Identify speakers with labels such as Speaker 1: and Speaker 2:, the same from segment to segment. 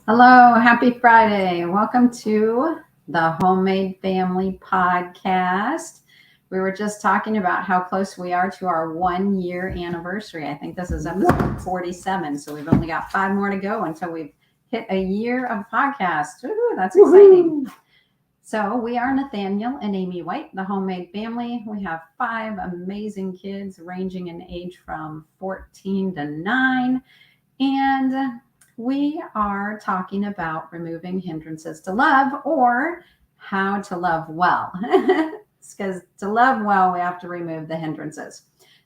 Speaker 1: Hello, happy Friday. Welcome to the Homemade Family Podcast. We were just talking about how close we are to our 1 year anniversary. I think this is episode 47. So we've only got 5 more to go until we've hit a year of podcast. Ooh, that's exciting. So we are Nathaniel and Amy White, the Homemade Family. We have 5 amazing kids ranging in age from 14 to 9. And we are talking about removing hindrances to love, or how to love well. Because to love well, we have to remove the hindrances.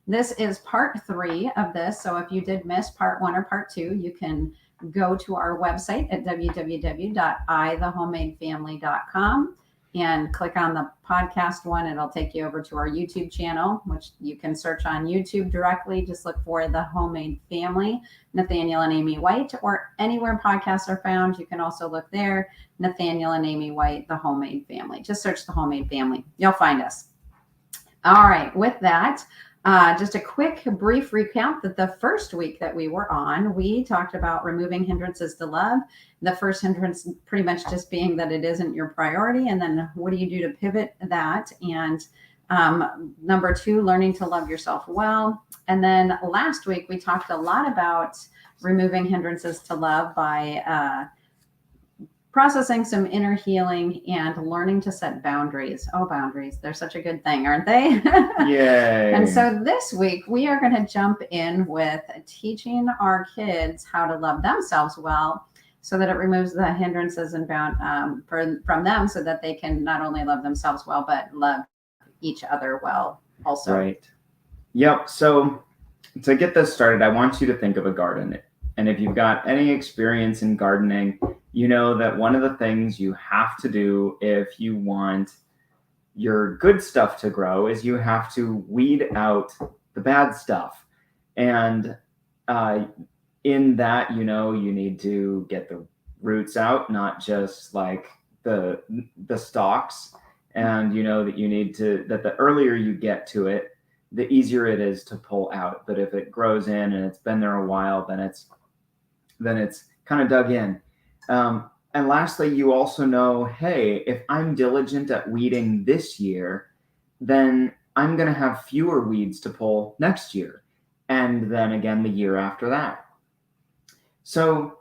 Speaker 1: This is part 3 of this. So if you did miss part 1 or part 2, you can go to our website at www.ithehomemadefamily.com and click on the podcast one. It'll take you over to our YouTube channel, which you can search on YouTube directly. Just look for The Homemade Family, Nathaniel and Amy White, or anywhere podcasts are found. You can also look there, Nathaniel and Amy White, The Homemade Family. Just search The Homemade Family. You'll find us. All right. With that, just a quick, brief recap that the first week that we were on, we talked about removing hindrances to love. The first hindrance pretty much just being that it isn't your priority. And then what do you do to pivot that? And number 2, learning to love yourself well. And then last week, we talked a lot about removing hindrances to love by processing some inner healing and learning to set boundaries. Oh, boundaries. They're such a good thing, aren't they?
Speaker 2: Yay.
Speaker 1: And so this week, we are going to jump in with teaching our kids how to love themselves well, so that it removes the hindrances and from them, so that they can not only love themselves well, but love each other well also.
Speaker 2: Right. Yep. So to get this started, I want you to think of a garden. And if you've got any experience in gardening, you know that one of the things you have to do if you want your good stuff to grow is you have to weed out the bad stuff. And in that, you need to get the roots out, not just like the stalks. And that you need to, that the earlier you get to it, the easier it is to pull out. But if it grows in and it's been there a while, then it's kind of dug in. And lastly, you also know, hey, if I'm diligent at weeding this year, then I'm going to have fewer weeds to pull next year. And then again, the year after that. So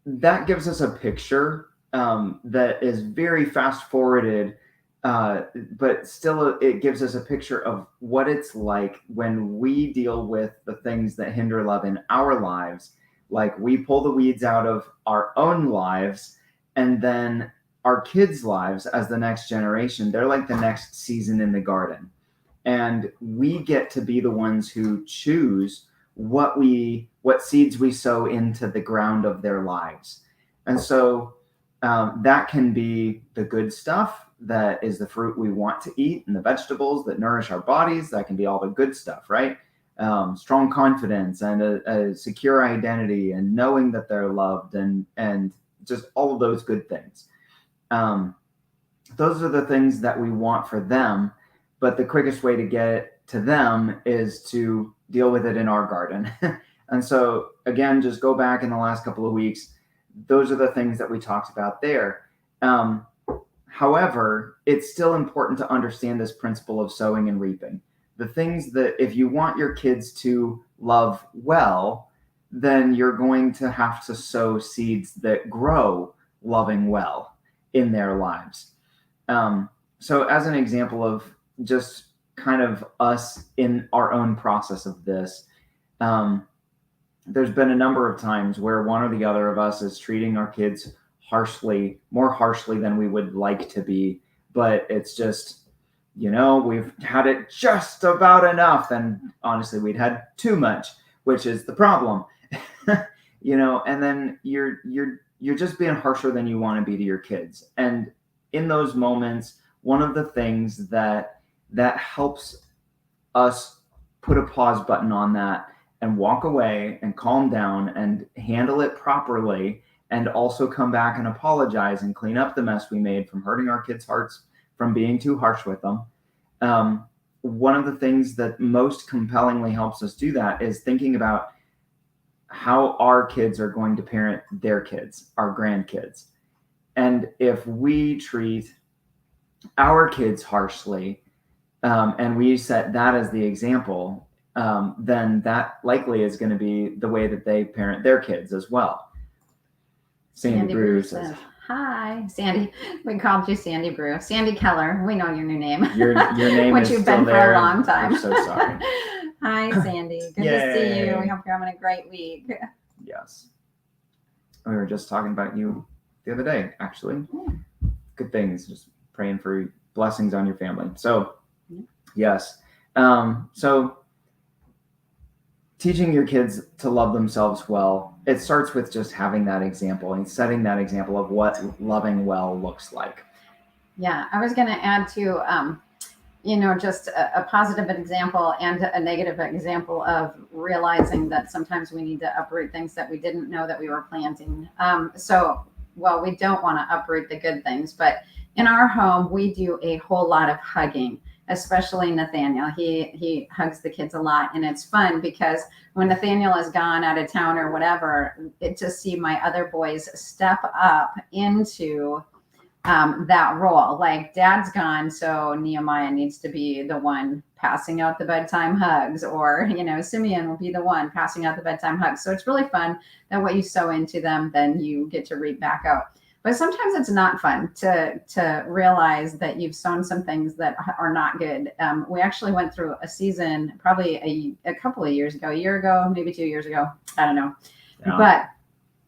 Speaker 2: that gives us a picture that is very fast forwarded, but still it gives us a picture of what it's like when we deal with the things that hinder love in our lives. Like we pull the weeds out of our own lives, and then our kids' lives as the next generation, they're like the next season in the garden. And we get to be the ones who choose what seeds we sow into the ground of their lives. And so that can be the good stuff that is the fruit we want to eat, and the vegetables that nourish our bodies. That can be all the good stuff, right? Strong confidence and a secure identity and knowing that they're loved and just all of those good things. Those are the things that we want for them. But the quickest way to get to them is to deal with it in our garden. And so again, just go back in the last couple of weeks. Those are the things that we talked about there. However, it's still important to understand this principle of sowing and reaping. The things that if you want your kids to love well, then you're going to have to sow seeds that grow loving well in their lives. So as an example of just kind of us in our own process of this, there's been a number of times where one or the other of us is treating our kids more harshly than we would like to be, but it's just we've had it just about enough. And honestly, we'd had too much, which is the problem. And then you're just being harsher than you want to be to your kids. And in those moments, one of the things that helps us put a pause button on that and walk away and calm down and handle it properly, and also come back and apologize and clean up the mess we made from hurting our kids' hearts, from being too harsh with them. One of the things that most compellingly helps us do that is thinking about how our kids are going to parent their kids, our grandkids. And if we treat our kids harshly, and we set that as the example, then that likely is going to be the way that they parent their kids as well. Sandy Brew says,
Speaker 1: hi, Sandy. We called you Sandy Brew. Sandy Keller. We know your new name.
Speaker 2: Your name
Speaker 1: which
Speaker 2: is
Speaker 1: you've
Speaker 2: still
Speaker 1: been
Speaker 2: there.
Speaker 1: For a long time.
Speaker 2: We're so sorry.
Speaker 1: Hi, Sandy. Good to see you. We hope you're having a great week.
Speaker 2: Yes. We were just talking about you the other day, actually. Yeah. Good things. Just praying for blessings on your family. So, yes. So teaching your kids to love themselves well, it starts with just having that example and setting that example of what loving well looks like.
Speaker 1: Yeah, I was going to add to, just a positive example and a negative example of realizing that sometimes we need to uproot things that we didn't know that we were planting. We don't want to uproot the good things, but in our home, we do a whole lot of hugging. Especially Nathaniel. He hugs the kids a lot, and it's fun because when Nathaniel is gone out of town or whatever, to see my other boys step up into that role. Like Dad's gone, so Nehemiah needs to be the one passing out the bedtime hugs, or Simeon will be the one passing out the bedtime hugs. So it's really fun that what you sow into them, then you get to reap back out. But sometimes it's not fun to realize that you've sown some things that are not good. We actually went through a season probably a couple of years ago, a year ago, maybe 2 years ago. I don't know. Yeah. But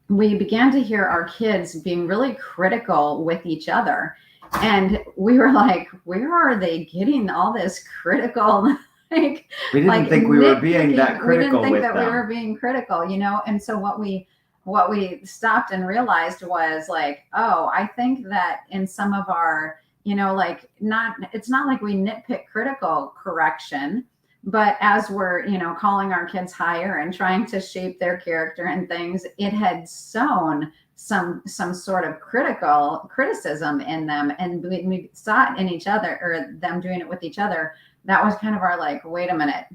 Speaker 1: we began to hear our kids being really critical with each other. And we were like, where are they getting all this critical?
Speaker 2: We didn't think we were being that critical.
Speaker 1: We didn't think that we were being critical, And so what we stopped and realized was like, oh, I think that in some of our, it's not like we nitpick critical correction, but as we're, calling our kids higher and trying to shape their character and things, it had sown some sort of criticism in them. And we saw it in each other, or them doing it with each other. That was kind of our like, wait a minute.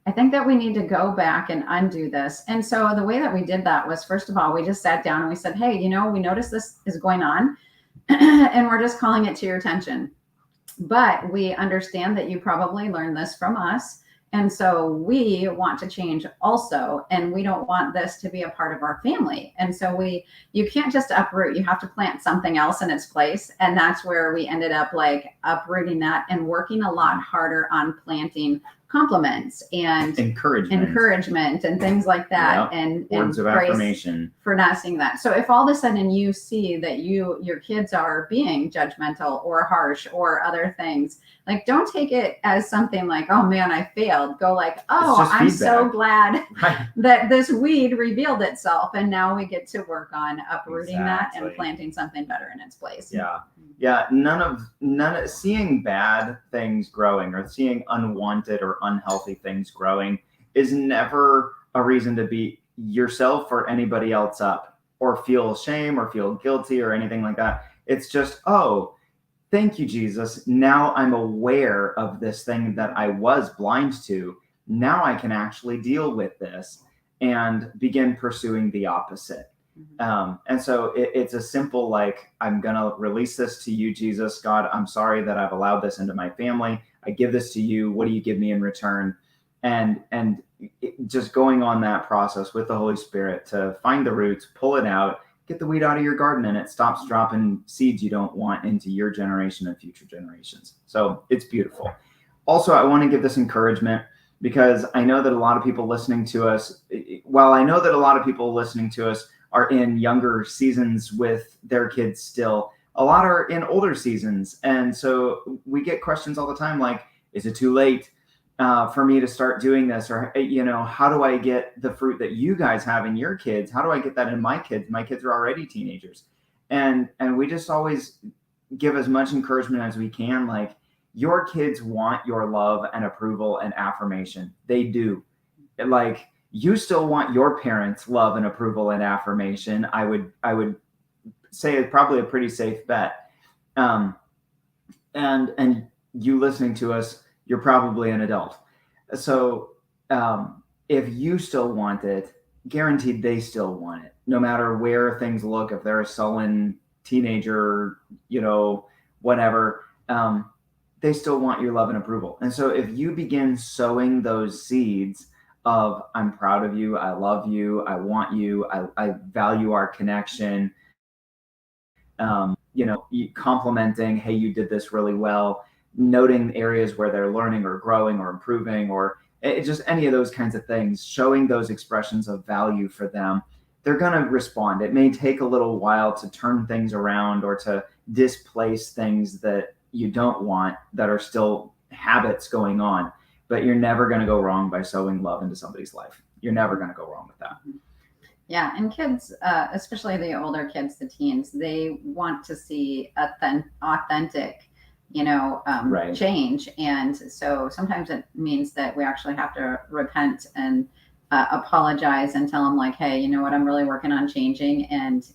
Speaker 1: I think that we need to go back and undo this. And so the way that we did that was, first of all, we just sat down and we said, hey, we noticed this is going on and we're just calling it to your attention. But we understand that you probably learned this from us. And so we want to change also, and we don't want this to be a part of our family. And so you can't just uproot, you have to plant something else in its place. And that's where we ended up like uprooting that and working a lot harder on planting compliments and encouragement and things like that. Yep. And
Speaker 2: words of affirmation
Speaker 1: for not seeing that. So if all of a sudden you see that your kids are being judgmental or harsh or other things, like don't take it as something like, oh man, I failed. Go like, oh, I'm so glad that this weed revealed itself. And now we get to work on uprooting that and planting something better in its place.
Speaker 2: Yeah. None of seeing bad things growing or seeing unwanted or unhealthy things growing is never a reason to beat yourself or anybody else up or feel shame or feel guilty or anything like that. It's just, oh, thank you, Jesus. Now I'm aware of this thing that I was blind to. Now I can actually deal with this and begin pursuing the opposite. And so it's a simple, like, I'm going to release this to you, Jesus. God, I'm sorry that I've allowed this into my family. I give this to you. What do you give me in return? And just going on that process with the Holy Spirit to find the roots, pull it out, get the weed out of your garden, and it stops dropping seeds you don't want into your generation and future generations. So it's beautiful. Also, I want to give this encouragement because I know that a lot of people listening to us, are in younger seasons with their kids still, A lot are in older seasons. And so we get questions all the time like, is it too late for me to start doing this? Or, how do I get the fruit that you guys have in your kids? How do I get that in my kids? My kids are already teenagers. And we just always give as much encouragement as we can. Like, your kids want your love and approval and affirmation. They do. Like, you still want your parents' love and approval and affirmation. I would say it's probably a pretty safe bet. And you listening to us, you're probably an adult. So if you still want it, guaranteed they still want it. No matter where things look, if they're a sullen teenager, whatever, they still want your love and approval. And so if you begin sowing those seeds of, I'm proud of you, I love you, I want you, I value our connection, complimenting, hey, you did this really well, noting areas where they're learning or growing or improving, or just any of those kinds of things, showing those expressions of value for them, they're going to respond. It may take a little while to turn things around or to displace things that you don't want that are still habits going on, but you're never going to go wrong by sowing love into somebody's life. You're never going to go wrong with that.
Speaker 1: Yeah, and kids, especially the older kids, the teens, they want to see authentic,
Speaker 2: Right.
Speaker 1: change. And so sometimes it means that we actually have to repent and apologize and tell them like, hey, you know what, I'm really working on changing. And,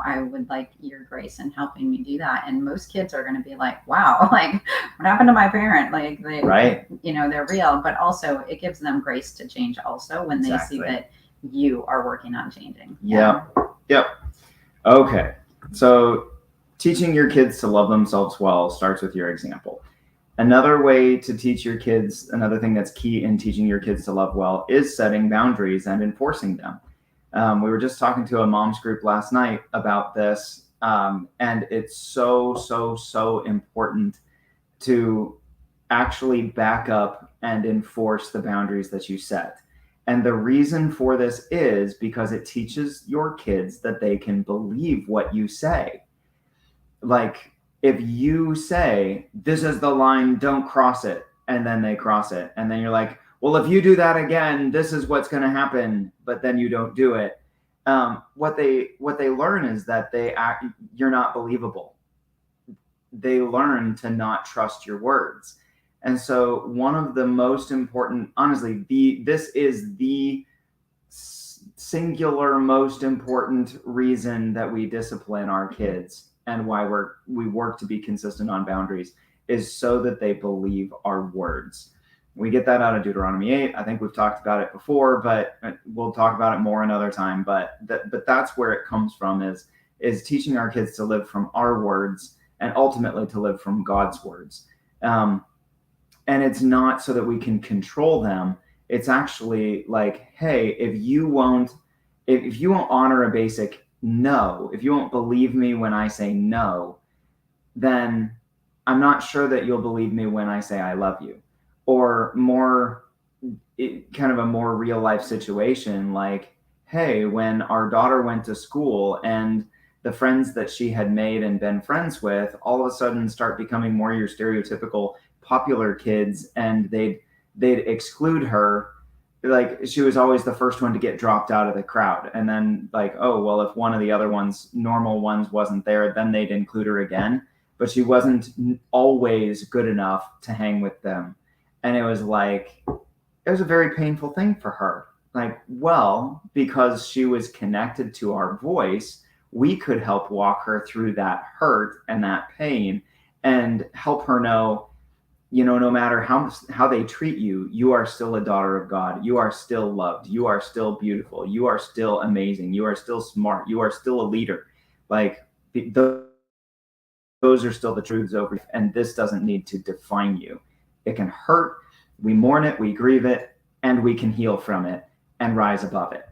Speaker 1: I would like your grace in helping me do that. And most kids are going to be like, wow, like what happened to my parent? Like
Speaker 2: Right.
Speaker 1: They're real, but also it gives them grace to change also when they
Speaker 2: Exactly.
Speaker 1: see that you are working on changing.
Speaker 2: Yep. Okay. So teaching your kids to love themselves well starts with your example. Another way to teach your kids, another thing that's key in teaching your kids to love well, is setting boundaries and enforcing them. We were just talking to a mom's group last night about this, and it's so important to actually back up and enforce the boundaries that you set. And the reason for this is because it teaches your kids that they can believe what you say. Like, if you say, this is the line, don't cross it, and then they cross it, and then you're like, well, if you do that again, this is what's going to happen, but then you don't do it. What they learn is that you're not believable. They learn to not trust your words. And so one of the most important, honestly, this is the singular most important reason that we discipline our kids and why we work to be consistent on boundaries, is so that they believe our words. We get that out of Deuteronomy 8. I think we've talked about it before, but we'll talk about it more another time. But that's where it comes from, is teaching our kids to live from our words and ultimately to live from God's words. And it's not so that we can control them. It's actually like, hey, if you won't honor a basic no, if you won't believe me when I say no, then I'm not sure that you'll believe me when I say I love you. Or kind of a more real life situation, like, hey, when our daughter went to school and the friends that she had made and been friends with all of a sudden start becoming more your stereotypical popular kids, and they'd exclude her. Like, she was always the first one to get dropped out of the crowd, and then like, oh well, if one of the other normal ones wasn't there, then they'd include her again, but she wasn't always good enough to hang with them. And it was a very painful thing for her. Like, well, because she was connected to our voice, we could help walk her through that hurt and that pain and help her know, no matter how they treat you, you are still a daughter of God. You are still loved. You are still beautiful. You are still amazing. You are still smart. You are still a leader. Like, those are still the truths over, and this doesn't need to define you. It can hurt. We mourn it, we grieve it, and we can heal from it and rise above it.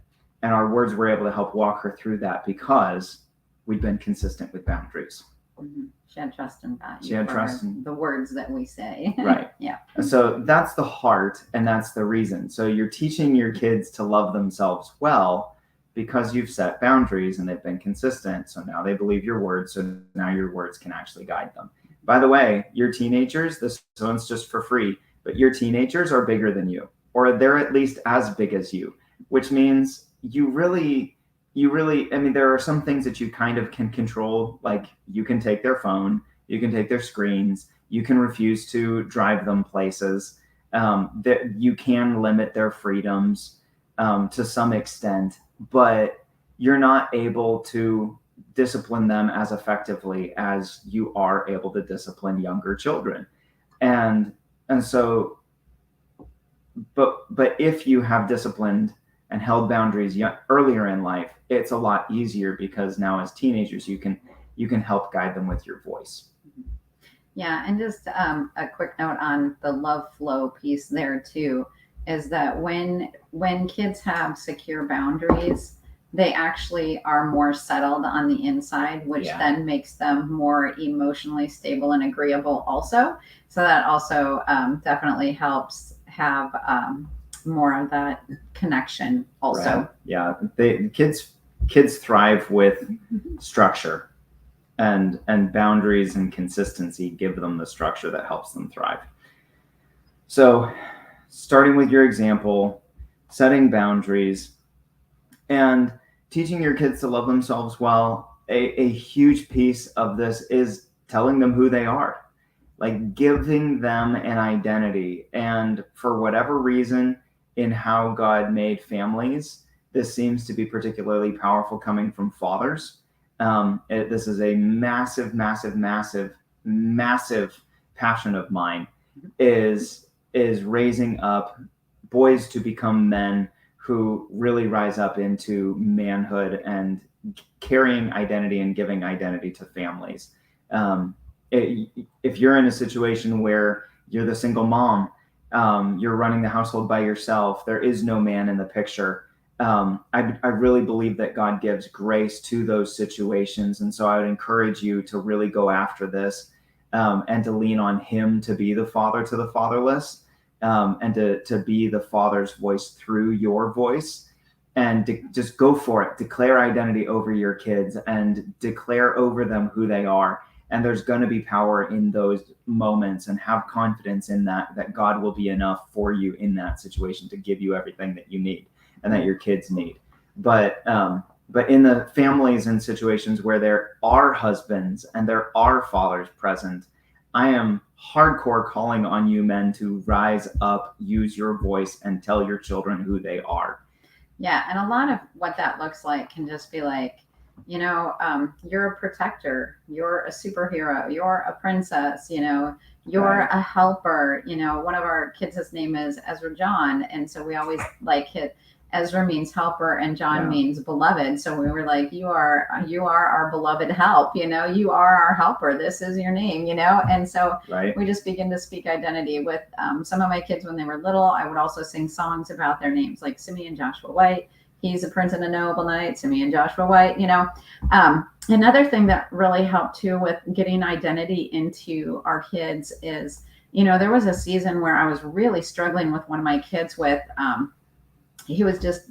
Speaker 2: And our words were able to help walk her through that because we've been consistent with boundaries.
Speaker 1: Mm-hmm. She had trust and value.
Speaker 2: She had trust in
Speaker 1: the words that we say.
Speaker 2: Right.
Speaker 1: Yeah.
Speaker 2: So that's the heart, and that's the reason. So you're teaching your kids to love themselves well because you've set boundaries and they've been consistent. So now they believe your words. So now your words can actually guide them. By the way, your teenagers, this one's just for free, but your teenagers are bigger than you, or they're at least as big as you, which means you really, I mean, there are some things that you kind of can control, like you can take their phone, you can take their screens, you can refuse to drive them places, that you can limit their freedoms to some extent, but you're not able to discipline them as effectively as you are able to discipline younger children. And so, but if you have disciplined and held boundaries earlier in life, it's a lot easier, because now as teenagers you can help guide them with your voice.
Speaker 1: Yeah, and just a quick note on the love flow piece there too, is that when kids have secure boundaries, they actually are more settled on the inside, which
Speaker 2: Yeah.
Speaker 1: then makes them more emotionally stable and agreeable also. So that also definitely helps have more of that connection also.
Speaker 2: Right. Yeah, kids thrive with structure, and boundaries and consistency give them the structure that helps them thrive. So, starting with your example, setting boundaries and teaching your kids to love themselves well, a huge piece of this is telling them who they are, like giving them an identity. And for whatever reason, in how God made families, this seems to be particularly powerful coming from fathers. This is a massive, massive, massive, massive passion of mine, is raising up boys to become men who really rise up into manhood and carrying identity and giving identity to families. If you're in a situation where you're the single mom, you're running the household by yourself, there is no man in the picture. I really believe that God gives grace to those situations. And so I would encourage you to really go after this, and to lean on Him to be the father to the fatherless, and to be the Father's voice through your voice, and just go for it. Declare identity over your kids and declare over them who they are. And there's going to be power in those moments, and have confidence in that God will be enough for you in that situation to give you everything that you need and that your kids need. But in the families and situations where there are husbands and there are fathers present, I am hardcore calling on you men to rise up, use your voice, and tell your children who they are.
Speaker 1: Yeah, and a lot of what that looks like can just be like, you're a protector, you're a superhero, you're a princess, you're
Speaker 2: Right.
Speaker 1: a helper. One of our kids, his name is Ezra John, and so we always like hit. Ezra means helper and John
Speaker 2: Yeah.
Speaker 1: means beloved. So we were like, you are our beloved help, you are our helper. This is your name, And so
Speaker 2: Right.
Speaker 1: we just begin to speak identity with some of my kids when they were little. I would also sing songs about their names, like Simeon Joshua White. He's a prince and a noble knight, Simeon Joshua White, Another thing that really helped too with getting identity into our kids is, there was a season where I was really struggling with one of my kids with, he was just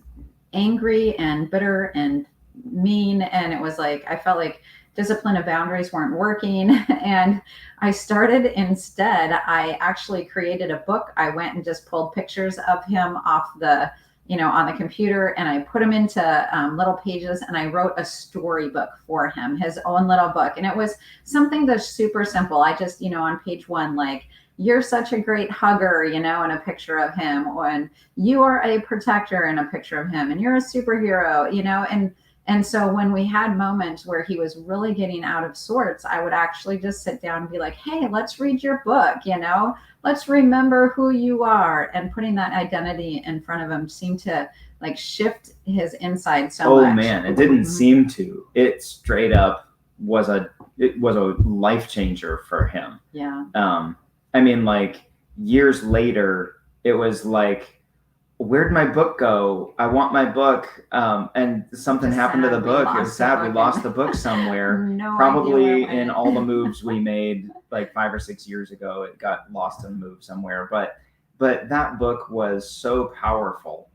Speaker 1: angry and bitter and mean. And it was like, I felt like discipline and boundaries weren't working. And I I actually created a book. I went and just pulled pictures of him off on the computer, and I put him into little pages, and I wrote a storybook for him, his own little book. And it was something that's super simple. I just, on page 1, like, you're such a great hugger, and a picture of him, and you are a protector, and a picture of him, and you're a superhero, and so when we had moments where he was really getting out of sorts, I would actually just sit down and be like, hey, let's read your book, let's remember who you are. And putting that identity in front of him seemed to like shift his inside so much.
Speaker 2: Oh man, it didn't seem to. It straight up was a life changer for him.
Speaker 1: Yeah.
Speaker 2: I mean, like years later, it was like, where'd my book go? I want my book. And something happened to the book. It was sad. We lost the book somewhere.
Speaker 1: No
Speaker 2: Probably
Speaker 1: idea
Speaker 2: in all the moves we made like 5 or 6 years ago, it got lost and moved somewhere. But that book was so powerful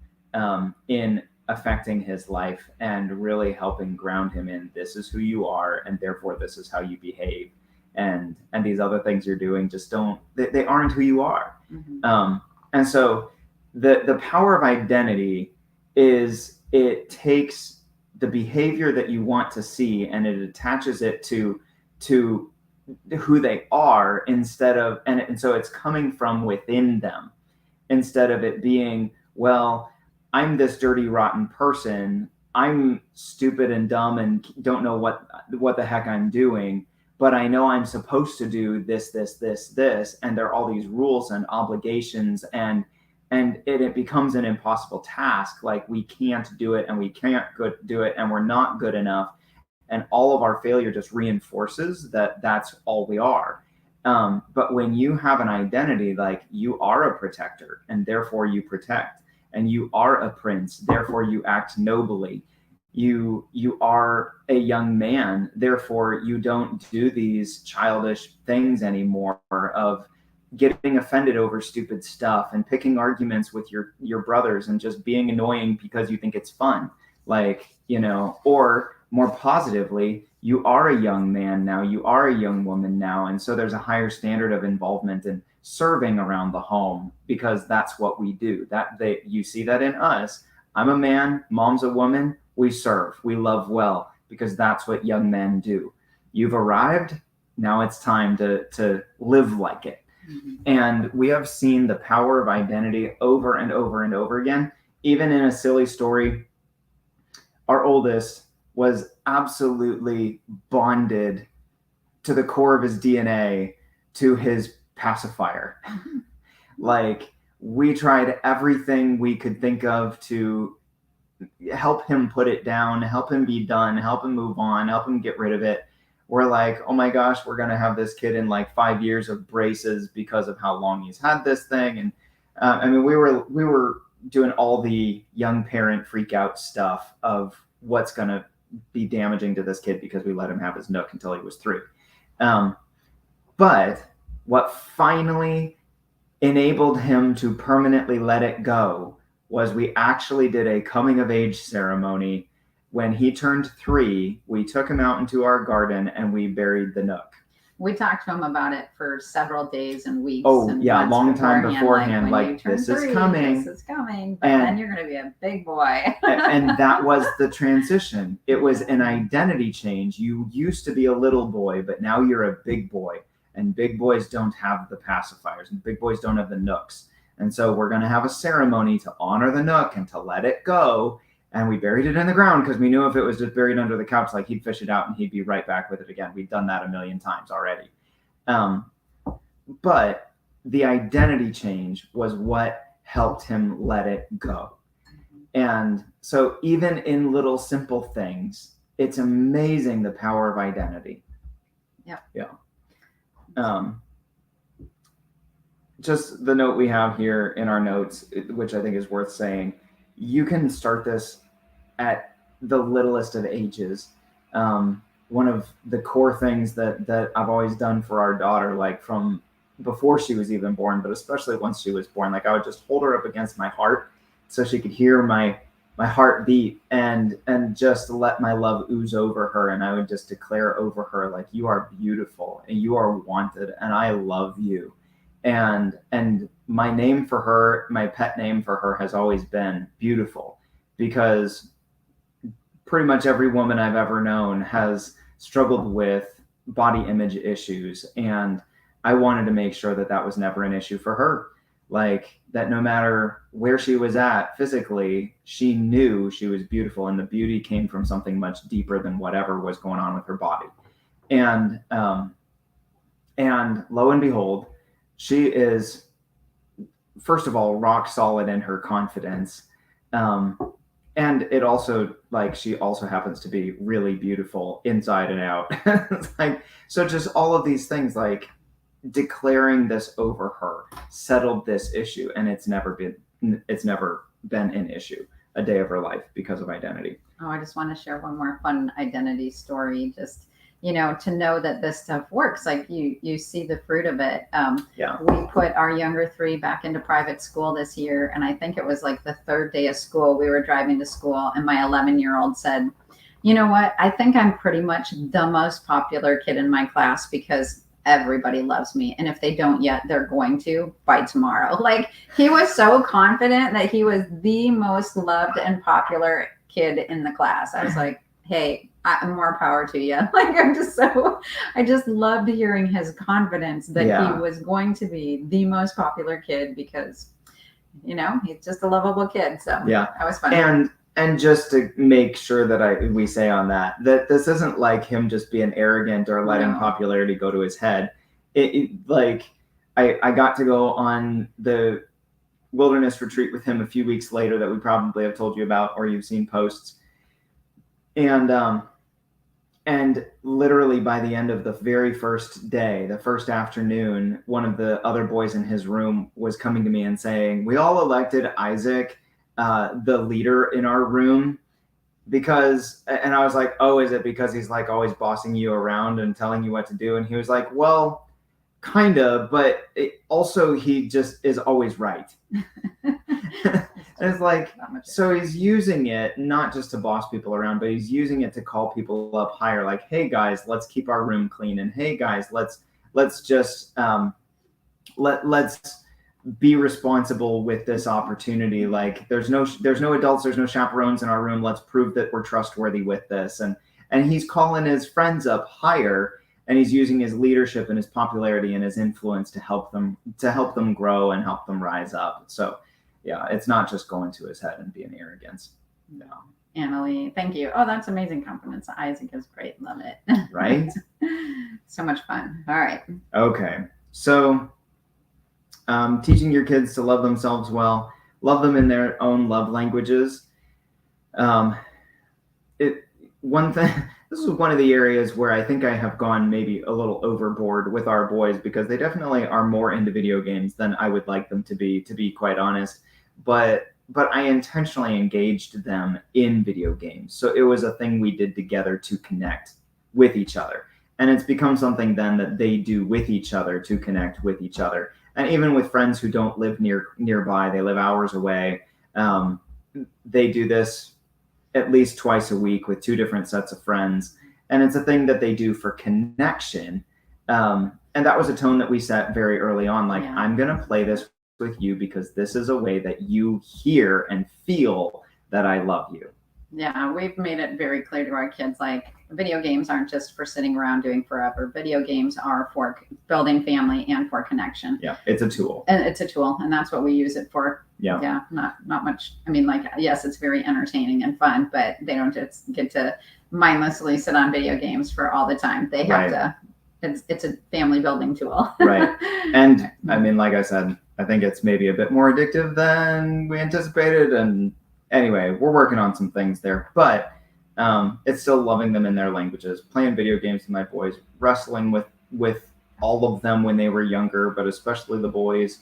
Speaker 2: in affecting his life and really helping ground him in, this is who you are, and therefore this is how you behave, and these other things you're doing just don't, they aren't who you are. And so the power of identity is, it takes the behavior that you want to see and it attaches it to who they are, instead of, and so it's coming from within them, instead of it being, well, I'm this dirty, rotten person, I'm stupid and dumb and don't know what the heck I'm doing, but I know I'm supposed to do this, and there are all these rules and obligations, and it becomes an impossible task. Like, we can't do it, and we can't do it, and we're not good enough, and all of our failure just reinforces that that's all we are. But when you have an identity, like, you are a protector, and therefore you protect, and you are a prince, therefore you act nobly. You are a young man, therefore you don't do these childish things anymore of getting offended over stupid stuff and picking arguments with your brothers and just being annoying because you think it's fun. Like, or more positively, you are a young man now, you are a young woman now, and so there's a higher standard of involvement in serving around the home, because that's what we do. You see that in us. I'm a man, mom's a woman, we serve, we love well, because that's what young men do. You've arrived, now it's time to live like it. And we have seen the power of identity over and over and over again. Even in a silly story, our oldest was absolutely bonded to the core of his DNA to his pacifier. Like, we tried everything we could think of to help him put it down, help him be done, help him move on, help him get rid of it. We're like, oh my gosh, we're going to have this kid in like 5 years of braces because of how long he's had this thing. And we were doing all the young parent freak out stuff of what's going to be damaging to this kid because we let him have his Nook until he was 3. But what finally enabled him to permanently let it go was we actually did a coming of age ceremony. When he turned 3, we took him out into our garden and we buried the Nook.
Speaker 1: We talked to him about it for several days and weeks.
Speaker 2: Oh,
Speaker 1: and
Speaker 2: yeah, long time beforehand. Like, this is coming.
Speaker 1: This is coming. But then you're going to be a big boy.
Speaker 2: And that was the transition. It was an identity change. You used to be a little boy, but now you're a big boy. And big boys don't have the pacifiers, and big boys don't have the Nooks. And so we're going to have a ceremony to honor the Nook and to let it go. And we buried it in the ground because we knew if it was just buried under the couch, like, he'd fish it out and he'd be right back with it again. We'd done that a million times already. But the identity change was what helped him let it go. And so even in little simple things, it's amazing the power of identity. Yeah. Just the note we have here in our notes, which I think is worth saying, you can start this at the littlest of ages. One of the core things that I've always done for our daughter, like from before she was even born, but especially once she was born, like, I would just hold her up against my heart so she could hear my heart beat and just let my love ooze over her. And I would just declare over her, like, you are beautiful and you are wanted and I love you. And my name for her, my pet name for her, has always been Beautiful, because pretty much every woman I've ever known has struggled with body image issues. And I wanted to make sure that was never an issue for her. Like, that no matter where she was at physically, she knew she was beautiful, and the beauty came from something much deeper than whatever was going on with her body. And lo and behold, she is, first of all, rock solid in her confidence. And it also, like, she also happens to be really beautiful inside and out. Like, so just all of these things, like, declaring this over her settled this issue, and it's never been an issue a day of her life because of identity.
Speaker 1: Oh, I just want to share one more fun identity story. Just to know that this stuff works. Like you see the fruit of it.
Speaker 2: Yeah.
Speaker 1: We put our younger three back into private school this year, and I think it was like the third day of school. We were driving to school, and my 11-year-old said, "You know what? I think I'm pretty much the most popular kid in my class because everybody loves me. And if they don't yet, they're going to by tomorrow." Like he was so confident that he was the most loved and popular kid in the class. I was like, hey, more power to you. Like I just loved hearing his confidence that
Speaker 2: Yeah.
Speaker 1: he was going to be the most popular kid because, he's just a lovable kid. So
Speaker 2: Yeah.
Speaker 1: that was fun.
Speaker 2: And just to make sure that we say on that this isn't like him just being arrogant or letting popularity go to his head. Like I got to go on the wilderness retreat with him a few weeks later that we probably have told you about or you've seen posts. And literally by the end of the very first day, the first afternoon, one of the other boys in his room was coming to me and saying, "We all elected Isaac the leader in our room because," and I was like, "Oh, is it because he's like always bossing you around and telling you what to do?" And he was like, "Well, kind of, but also he just is always right." And it's like, so he's using it not just to boss people around, but he's using it to call people up higher. Like, hey guys, let's keep our room clean, and hey guys, let's just let's be responsible with this opportunity. Like, there's no adults, there's no chaperones in our room. Let's prove that we're trustworthy with this. And he's calling his friends up higher, and he's using his leadership and his popularity and his influence to help them grow and help them rise up. So yeah, it's not just going to his head and being arrogant. No.
Speaker 1: Annalie, thank you. Oh, that's amazing confidence. Isaac is great. Love it.
Speaker 2: Right?
Speaker 1: So much fun. All right.
Speaker 2: Okay. So teaching your kids to love themselves well, love them in their own love languages. One thing, this is one of the areas where I think I have gone maybe a little overboard with our boys because they definitely are more into video games than I would like them to be quite honest. But I intentionally engaged them in video games. So it was a thing we did together to connect with each other. And it's become something then that they do with each other to connect with each other. And even with friends who don't live nearby, they live hours away. They do this at least twice a week with two different sets of friends. And it's a thing that they do for connection. And that was a tone that we set very early on. Like, I'm going to play this with you because this is a way that you hear and feel that I love you.
Speaker 1: Yeah, we've made it very clear to our kids, like, video games aren't just for sitting around doing forever. Video games are for building family and for connection.
Speaker 2: Yeah, it's a tool.
Speaker 1: And it's a tool, and that's what we use it for.
Speaker 2: Yeah.
Speaker 1: Yeah, not much. I mean, like, yes, it's very entertaining and fun, but they don't just get to mindlessly sit on video games for all the time. They have to. It's a family building tool.
Speaker 2: Right. And I mean, like I said, I think it's maybe a bit more addictive than we anticipated. And anyway, we're working on some things there, but it's still loving them in their languages, playing video games with my boys, wrestling with all of them when they were younger, but especially the boys.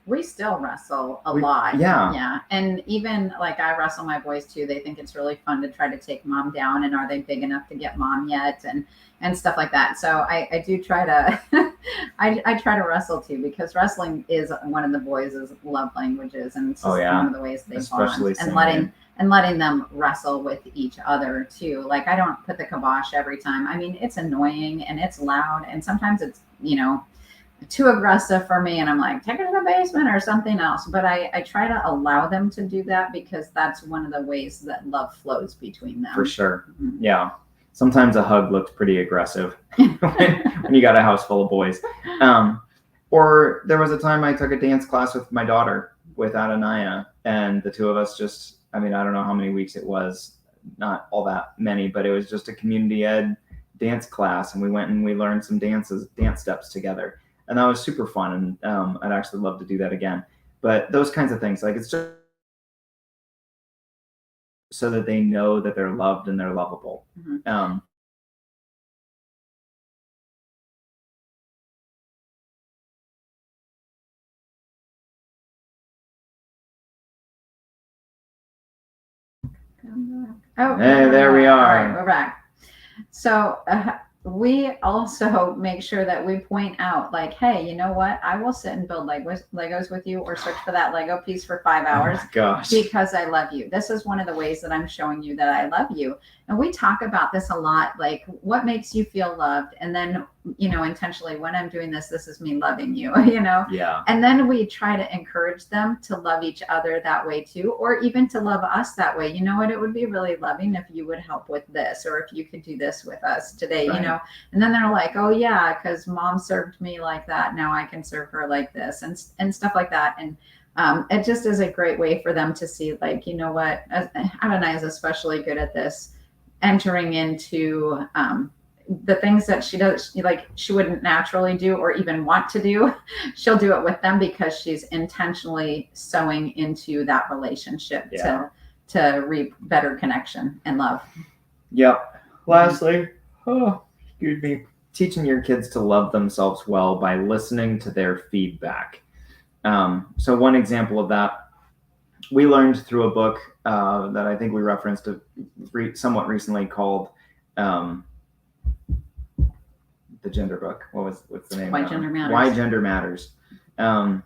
Speaker 1: We still wrestle a lot.
Speaker 2: Yeah.
Speaker 1: And even like I wrestle my boys too. They think it's really fun to try to take mom down, and are they big enough to get mom yet? And stuff like that. So I do try to, I try to wrestle too, because wrestling is one of the boys' love languages, and it's just one of the ways they bond. And letting them wrestle with each other too. Like, I don't put the kibosh every time. I mean, it's annoying and it's loud, and sometimes it's too aggressive for me, and I'm like, take it to the basement or something else. But I try to allow them to do that because that's one of the ways that love flows between them.
Speaker 2: For sure. Mm-hmm. Yeah. Sometimes a hug looks pretty aggressive when you got a house full of boys. Or there was a time I took a dance class with my daughter, with Adonaya, and the two of us just, I mean, I don't know how many weeks it was, not all that many, but it was just a community ed dance class, and we went and we learned some dance steps together. And that was super fun, and I'd actually love to do that again. But those kinds of things, like, it's just so that they know that they're loved and they're lovable. Mm-hmm.
Speaker 1: Oh,
Speaker 2: hey, there we are.
Speaker 1: All right, we're back. So we also make sure that we point out, like, hey, you know what? I will sit and build Legos with you or search for that Lego piece for 5 hours
Speaker 2: my gosh.
Speaker 1: because I love you. This is one of the ways that I'm showing you that I love you. And we talk about this a lot, like what makes you feel loved. And then, intentionally, when I'm doing this, this is me loving you,
Speaker 2: Yeah.
Speaker 1: And then we try to encourage them to love each other that way too, or even to love us that way. You know what? It would be really loving if you would help with this, or if you could do this with us today,
Speaker 2: Right.
Speaker 1: And then they're like, oh, yeah, because mom served me like that. Now I can serve her like this, and stuff like that. And it just is a great way for them to see, like, you know what? Adonai is especially good at this, entering into the things that she does, she wouldn't naturally do or even want to do. She'll do it with them because she's intentionally sowing into that relationship to reap better connection and love.
Speaker 2: Yep. Lastly, excuse me, teaching your kids to love themselves well by listening to their feedback. So one example of that we learned through a book that I think we referenced somewhat recently called the gender book. What's the name?
Speaker 1: Why Gender Matters.
Speaker 2: Why Gender Matters. And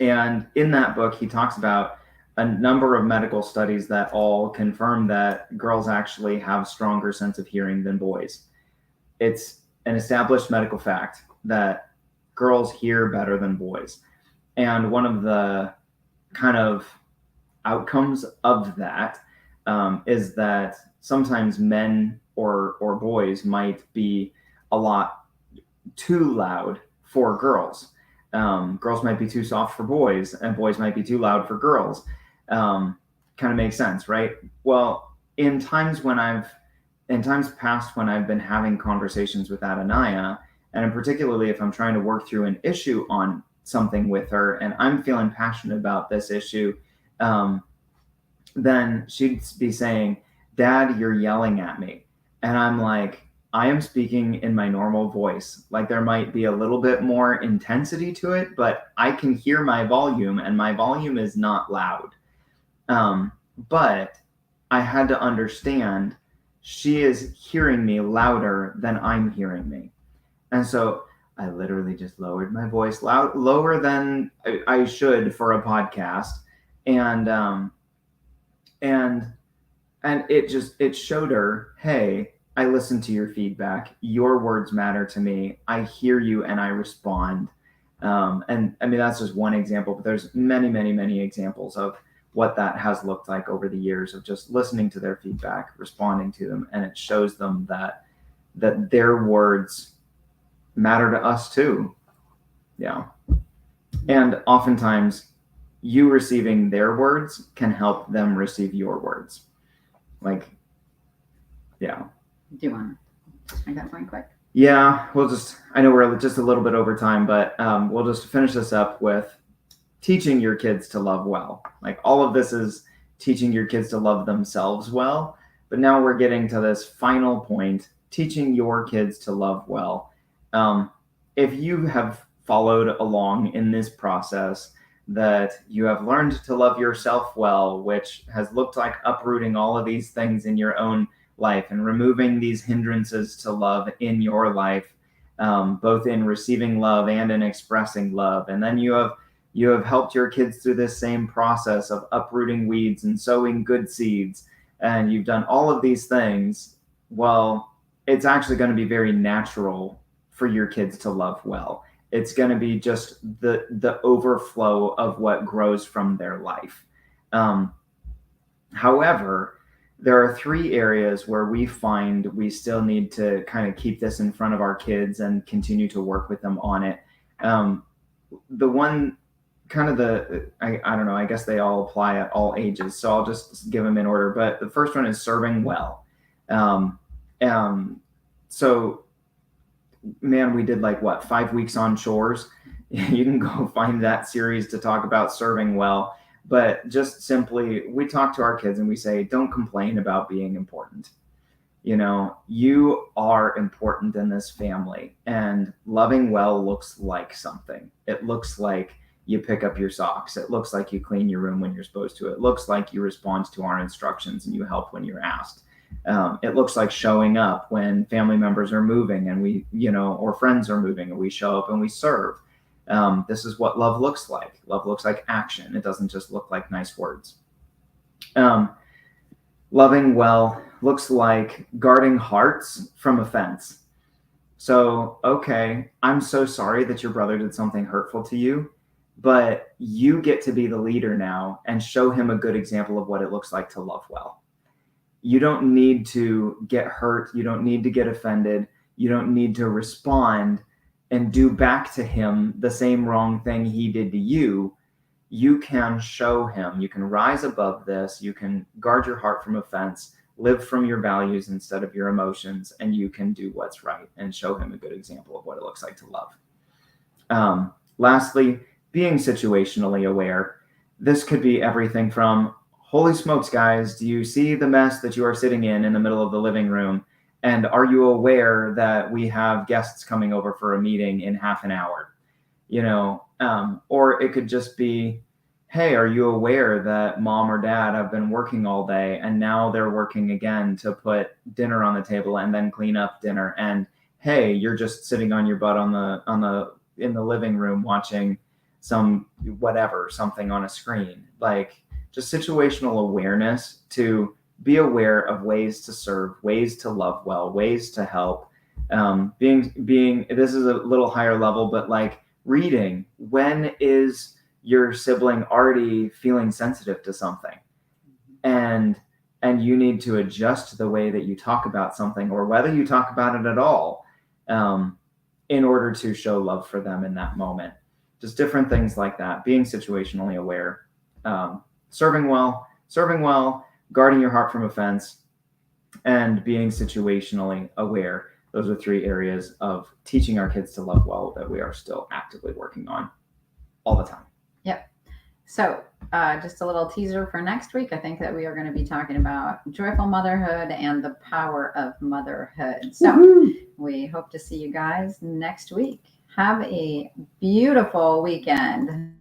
Speaker 2: in that book, he talks about a number of medical studies that all confirm that girls actually have stronger sense of hearing than boys. It's an established medical fact that girls hear better than boys. And one of the kind of outcomes of that is that sometimes men or boys might be a lot too loud for girls. Girls might be too soft for boys, and boys might be too loud for girls. Kind of makes sense, right? Well, in times past when I've been having conversations with Adonai, and particularly if I'm trying to work through an issue on something with her, and I'm feeling passionate about this issue, then she'd be saying, "Dad, you're yelling at me," and I'm like, I am speaking in my normal voice. Like there might be a little bit more intensity to it, but I can hear my volume, and my volume is not loud. But I had to understand she is hearing me louder than I'm hearing me. And so I literally just lowered my voice lower than I should for a podcast. And it showed her, hey, I listen to your feedback. Your words matter to me. I hear you and I respond. And I mean, that's just one example, but there's many, many, many examples of what that has looked like over the years of just listening to their feedback, responding to them. And it shows them that their words matter to us too. Yeah. And oftentimes you receiving their words can help them receive your words. Like, yeah.
Speaker 1: Do you want to make that point quick?
Speaker 2: Yeah, I know we're just a little bit over time, but we'll just finish this up with teaching your kids to love well. Like all of this is teaching your kids to love themselves well. But now we're getting to this final point, teaching your kids to love well. If you have followed along in this process, that you have learned to love yourself well, which has looked like uprooting all of these things in your own life and removing these hindrances to love in your life, both in receiving love and in expressing love. And then you have helped your kids through this same process of uprooting weeds and sowing good seeds. And you've done all of these things. Well, it's actually going to be very natural for your kids to love well. It's going to be just the overflow of what grows from their life. However, there are 3 areas where we find we still need to kind of keep this in front of our kids and continue to work with them on it. The one kind of I don't know, I guess they all apply at all ages. So I'll just give them in order. But the first one is serving well. So man, we did 5 weeks on chores. You can go find that series to talk about serving well. But just simply, we talk to our kids and we say, don't complain about being important. You are important in this family, and loving well looks like something. It looks like you pick up your socks. It looks like you clean your room when you're supposed to. It looks like you respond to our instructions and you help when you're asked. It looks like showing up when family members are moving and we, or friends are moving and we show up and we serve. This is what love looks like. Love looks like action. It doesn't just look like nice words. Loving well looks like guarding hearts from offense. So, okay, I'm so sorry that your brother did something hurtful to you, but you get to be the leader now and show him a good example of what it looks like to love well. You don't need to get hurt. You don't need to get offended. You don't need to respond and do back to him the same wrong thing he did to you. You can show him, you can rise above this, you can guard your heart from offense, live from your values instead of your emotions, and you can do what's right and show him a good example of what it looks like to love. Lastly, being situationally aware. This could be everything from, holy smokes, guys, do you see the mess that you are sitting in the middle of the living room? And are you aware that we have guests coming over for a meeting in half an hour? Or it could just be, hey, are you aware that mom or dad have been working all day and now they're working again to put dinner on the table and then clean up dinner? And hey, you're just sitting on your butt in the living room watching something on a screen. Like, just situational awareness to be aware of ways to serve, ways to love well, ways to help. Being this is a little higher level, but like reading, when is your sibling already feeling sensitive to something, and you need to adjust the way that you talk about something, or whether you talk about it at all, in order to show love for them in that moment. Just different things like that. Being situationally aware, serving well, guarding your heart from offense, and being situationally aware. Those are 3 areas of teaching our kids to love well that we are still actively working on all the time.
Speaker 1: Yep. So just a little teaser for next week. I think that we are going to be talking about joyful motherhood and the power of motherhood. So we hope to see you guys next week. Have a beautiful weekend.